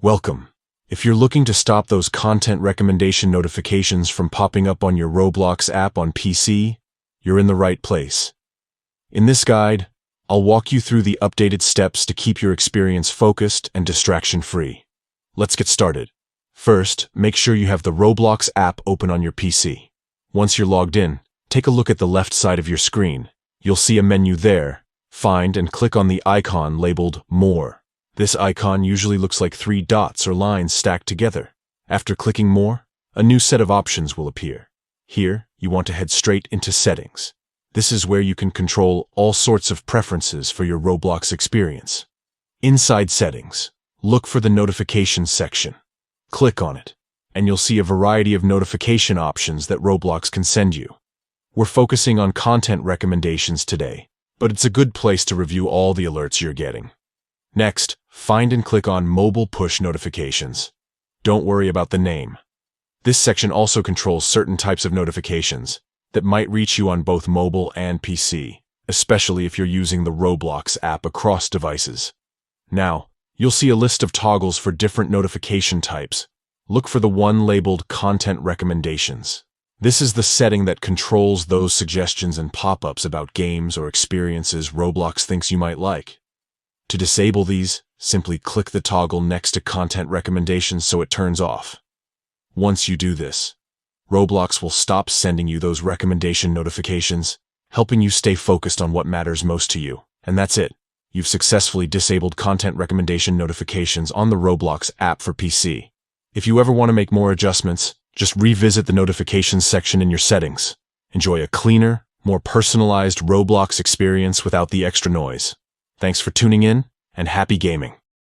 Welcome. If you're looking to stop those content recommendation notifications from popping up on your Roblox app on PC, you're in the right place. In this guide, I'll walk you through the updated steps to keep your experience focused and distraction-free. Let's get started. First, make sure you have the Roblox app open on your PC. Once you're logged in, take a look at the left side of your screen. You'll see a menu there. Find and click on the icon labeled More. This icon usually looks like 3 dots or lines stacked together. After clicking More, a new set of options will appear. Here, you want to head straight into Settings. This is where you can control all sorts of preferences for your Roblox experience. Inside Settings, look for the Notifications section. Click on it, and you'll see a variety of notification options that Roblox can send you. We're focusing on content recommendations today, but it's a good place to review all the alerts you're getting. Next, find and click on Mobile Push Notifications. Don't worry about the name. This section also controls certain types of notifications that might reach you on both mobile and PC, especially if you're using the Roblox app across devices. Now, you'll see a list of toggles for different notification types. Look for the one labeled Content Recommendations. This is the setting that controls those suggestions and pop-ups about games or experiences Roblox thinks you might like. To disable these, simply click the toggle next to Content Recommendations so it turns off. Once you do this, Roblox will stop sending you those recommendation notifications, helping you stay focused on what matters most to you. And that's it. You've successfully disabled content recommendation notifications on the Roblox app for PC. If you ever want to make more adjustments, just revisit the notifications section in your settings. Enjoy a cleaner, more personalized Roblox experience without the extra noise. Thanks for tuning in, and happy gaming.